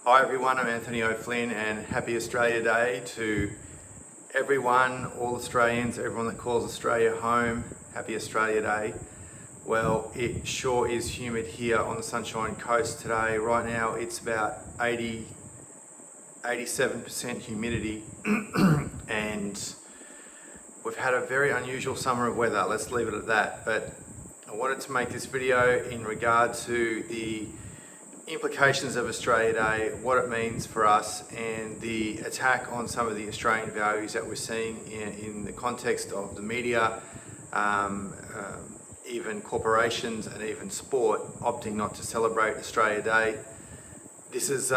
Hi everyone, I'm Anthony O'Flynn and happy Australia Day to everyone, all Australians, everyone that calls Australia home. Happy Australia Day. Well, it sure is humid here on the Sunshine Coast today. Right now it's about 87% humidity and we've had a very unusual summer of weather, let's leave it at that. But I wanted to make this video in regard to the implications of Australia Day, what it means for us, and the attack on some of the Australian values that we're seeing in the context of the media, even corporations and even sport opting not to celebrate Australia Day. This is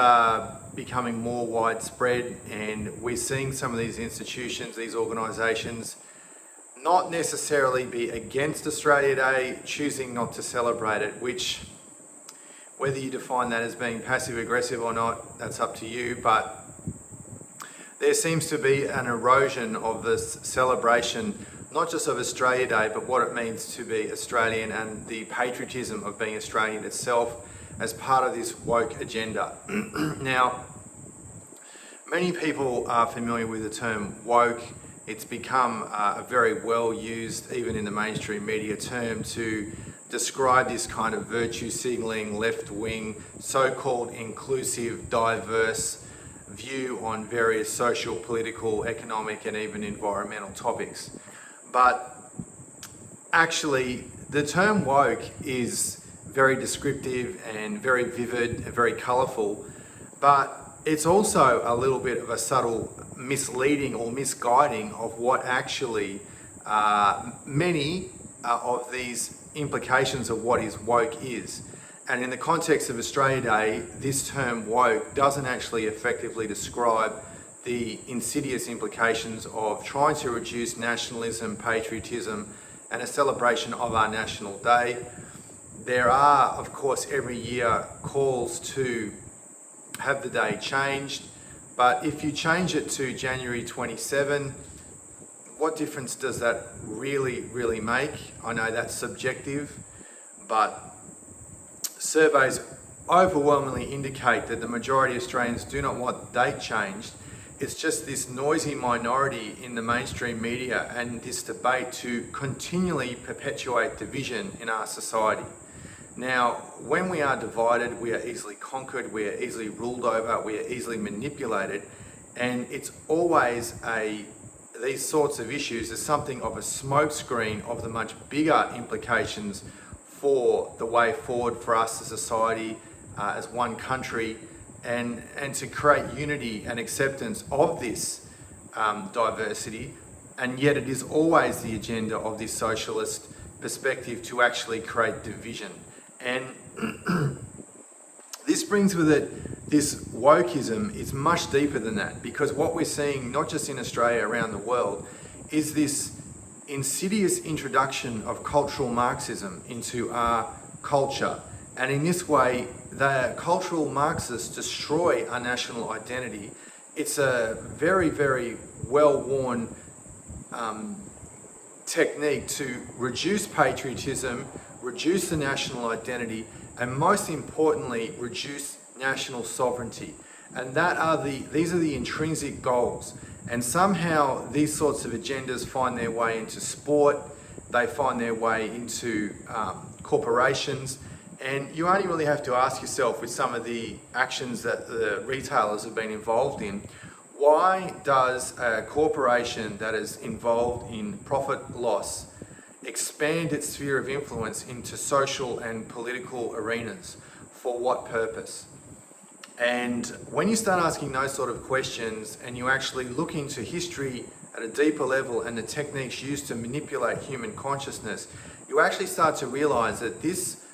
becoming more widespread, and we're seeing some of these institutions, these organisations, not necessarily be against Australia Day, choosing not to celebrate it, which, whether you define that as being passive-aggressive or not, that's up to you, but there seems to be an erosion of this celebration, not just of Australia Day, but what it means to be Australian and the patriotism of being Australian itself as part of this woke agenda. Now, many people are familiar with the term woke. It's become a very well used, even in the mainstream media, term to describe this kind of virtue signaling, left-wing, so-called inclusive, diverse view on various social, political, economic, and even environmental topics. But actually, the term woke is very descriptive and very vivid and very colourful, but it's also a little bit of a subtle misleading or misguiding of what actually many of these implications of what is woke is. And in the context of Australia Day, this term woke doesn't actually effectively describe the insidious implications of trying to reduce nationalism, patriotism, and a celebration of our national day. There are, of course, every year calls to have the day changed, but if you change it to January 27, what difference does that really make? I know that's subjective, but surveys overwhelmingly indicate that the majority of Australians do not want the date changed. It's just this noisy minority in the mainstream media and this debate to continually perpetuate division in our society. Now, when we are divided, we are easily conquered, we are easily ruled over, we are easily manipulated, and it's always these sorts of issues is something of a smokescreen of the much bigger implications for the way forward for us as a society, as one country, and to create unity and acceptance of this diversity. And yet it is always the agenda of this socialist perspective to actually create division. And this brings with it this wokeism is much deeper than that, because what we're seeing, not just in Australia, around the world, is this insidious introduction of cultural Marxism into our culture. And in this way, the cultural Marxists destroy our national identity. It's a very well-worn technique to reduce patriotism, reduce the national identity, and most importantly, reduce national sovereignty. And these are the intrinsic goals. And somehow these sorts of agendas find their way into sport, they find their way into corporations, and you only really have to ask yourself, with some of the actions that the retailers have been involved in, why does a corporation that is involved in profit loss expand its sphere of influence into social and political arenas? For what purpose? And when you start asking those sort of questions and you actually look into history at a deeper level and the techniques used to manipulate human consciousness, you actually start to realize that this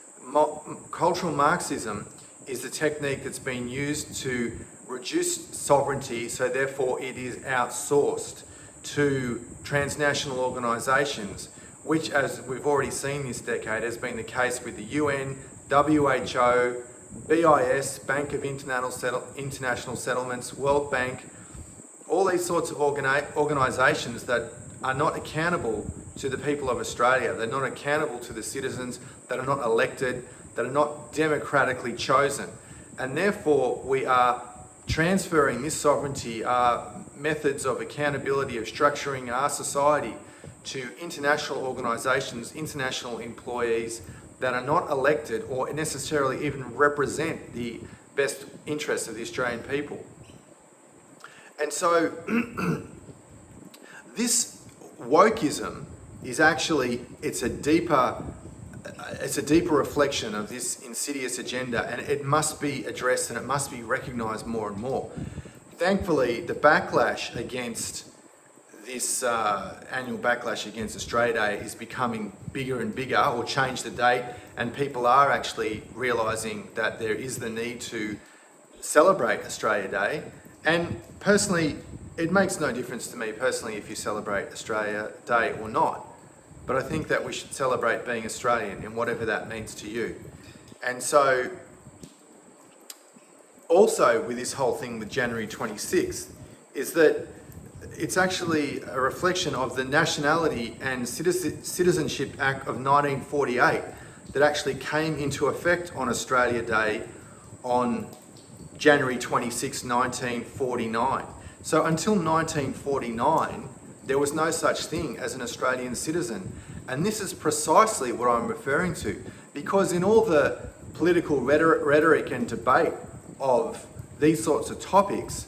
cultural Marxism is the technique that's been used to reduce sovereignty, so therefore it is outsourced to transnational organisations, which, as we've already seen this decade, has been the case with the UN, WHO, BIS, Bank of International Settlements, World Bank, all these sorts of organisations that are not accountable to the people of Australia. They're not accountable to the citizens, that are not elected, that are not democratically chosen. And therefore, we are transferring this sovereignty, our methods of accountability, of structuring our society to international organisations, international employees that are not elected or necessarily even represent the best interests of the Australian people. And so this wokeism is actually, it's a deeper reflection of this insidious agenda, and it must be addressed and it must be recognised more and more. Thankfully, the backlash against this annual backlash against Australia Day is becoming bigger and bigger, or change the date, and people are actually realising that there is the need to celebrate Australia Day. And personally, it makes no difference to me personally if you celebrate Australia Day or not. But I think that we should celebrate being Australian and whatever that means to you. And so, also with this whole thing with January 26th, is that it's actually a reflection of the Nationality and Citizenship Act of 1948 that actually came into effect on Australia Day on January 26, 1949. So until 1949, there was no such thing as an Australian citizen. And this is precisely what I'm referring to, because in all the political rhetoric and debate of these sorts of topics,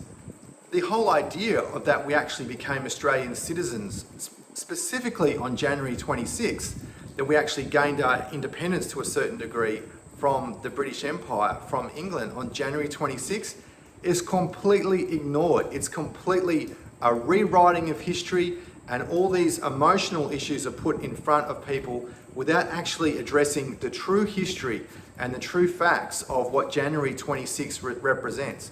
the whole idea of that we actually became Australian citizens, specifically on January 26th, that we actually gained our independence to a certain degree from the British Empire, from England on January 26th, is completely ignored. It's completely a rewriting of history, and all these emotional issues are put in front of people without actually addressing the true history and the true facts of what January 26 represents.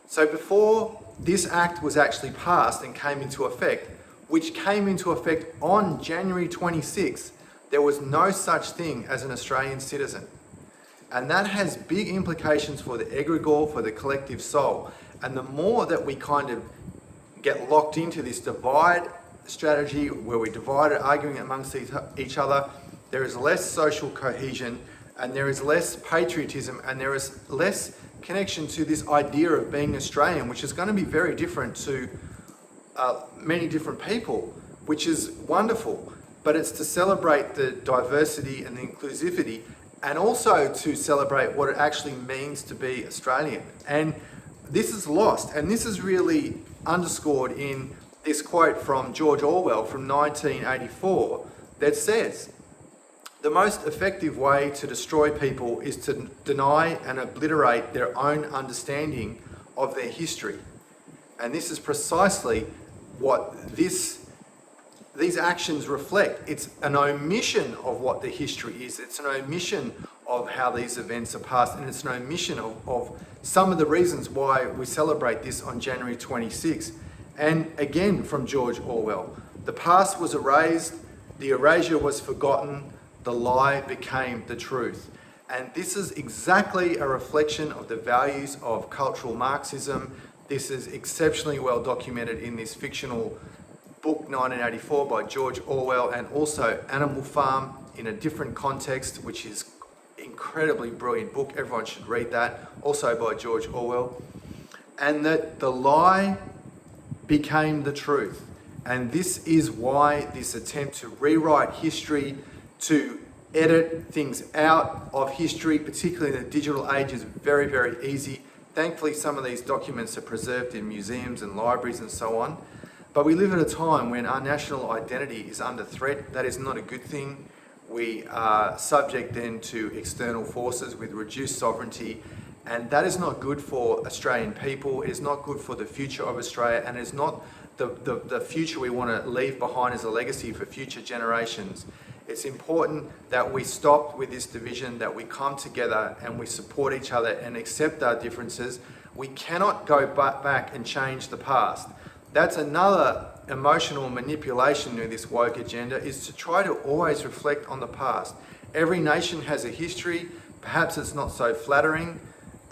So before this act was actually passed and came into effect, which came into effect on January 26, there was no such thing as an Australian citizen. And that has big implications for the egregore, for the collective soul. And the more that we kind of get locked into this divide strategy where we divide it, arguing amongst each other, there is less social cohesion, and there is less patriotism, and there is less connection to this idea of being Australian, which is going to be very different to many different people, which is wonderful. But it's to celebrate the diversity and the inclusivity, and also to celebrate what it actually means to be Australian. And this is lost, and this is really underscored in this quote from George Orwell from 1984 that says, "The most effective way to destroy people is to deny and obliterate their own understanding of their history." And this is precisely what these actions reflect. It's an omission of what the history is. It's an omission of how these events are passed, and it's an omission of some of the reasons why we celebrate this on January 26. And again, from George Orwell, "The past was erased, the erasure was forgotten, the lie became the truth." And this is exactly a reflection of the values of cultural Marxism. This is exceptionally well documented in this fictional book 1984 by George Orwell, and also Animal Farm in a different context, which is incredibly brilliant book. Everyone should read that, also by George Orwell. And that the lie became the truth. And this is why this attempt to rewrite history, to edit things out of history, particularly in the digital age, is very, very easy. Thankfully, some of these documents are preserved in museums and libraries and so on. But we live at a time when our national identity is under threat. That is not a good thing. We are subject then to external forces with reduced sovereignty, and that is not good for Australian people. It is not good for the future of Australia, and it is not the future we want to leave behind as a legacy for future generations. It's important that we stop with this division, that we come together and we support each other and accept our differences. We cannot go back and change the past. That's another emotional manipulation in this woke agenda, is to try to always reflect on the past. Every nation has a history. Perhaps it's not so flattering.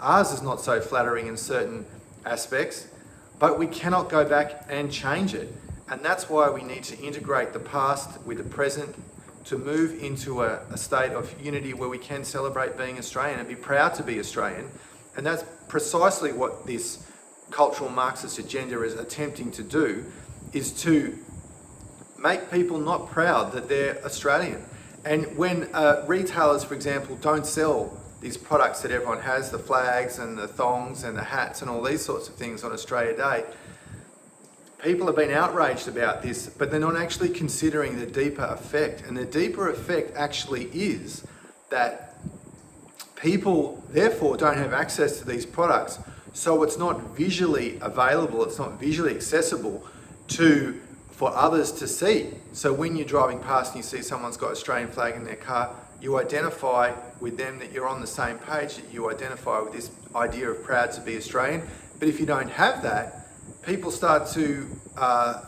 Ours is not so flattering in certain aspects, but we cannot go back and change it. And that's why we need to integrate the past with the present, to move into a state of unity where we can celebrate being Australian and be proud to be Australian. And that's precisely what this cultural Marxist agenda is attempting to do, is to make people not proud that they're Australian. And when retailers, for example, don't sell these products that everyone has, the flags and the thongs and the hats and all these sorts of things on Australia Day, people have been outraged about this, but they're not actually considering the deeper effect. And the deeper effect actually is that people, therefore, don't have access to these products. So it's not visually available, it's not visually accessible for others to see. So when you're driving past and you see someone's got Australian flag in their car, you identify with them that you're on the same page, that you identify with this idea of proud to be Australian. But if you don't have that, people start to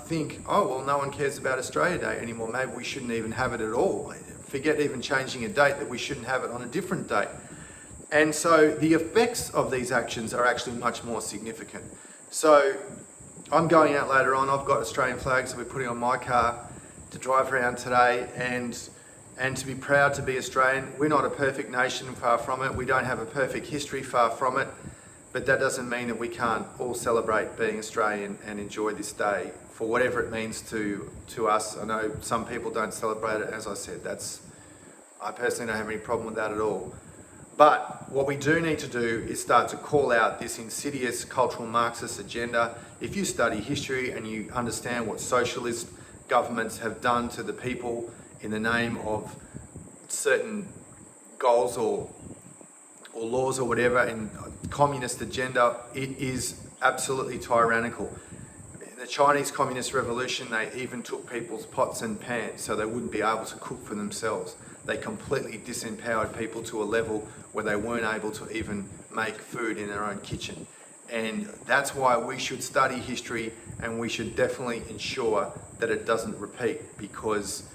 think, oh, well, no one cares about Australia Day anymore. Maybe we shouldn't even have it at all. Forget even changing a date, that we shouldn't have it on a different date. And so the effects of these actions are actually much more significant. So I'm going out later on. I've got Australian flags that we're putting on my car to drive around today and to be proud to be Australian. We're not a perfect nation, far from it. We don't have a perfect history, far from it. But that doesn't mean that we can't all celebrate being Australian and enjoy this day for whatever it means to us. I know some people don't celebrate it. As I said, I personally don't have any problem with that at all. But what we do need to do is start to call out this insidious cultural Marxist agenda. If you study history and you understand what socialist governments have done to the people in the name of certain goals or laws or whatever, in communist agenda, it is absolutely tyrannical. In the Chinese Communist Revolution, they even took people's pots and pans so they wouldn't be able to cook for themselves. They completely disempowered people to a level where they weren't able to even make food in their own kitchen. And that's why we should study history, and we should definitely ensure that it doesn't repeat, because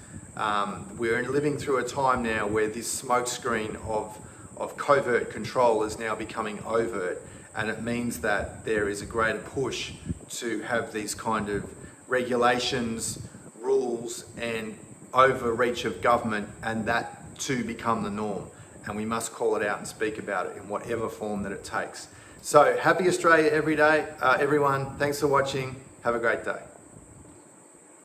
we're living through a time now where this smokescreen of covert control is now becoming overt, and it means that there is a greater push to have these kind of regulations, rules and overreach of government, and that to become the norm. And we must call it out and speak about it in whatever form that it takes. So happy Australia every day, everyone. Thanks for watching. Have a great day.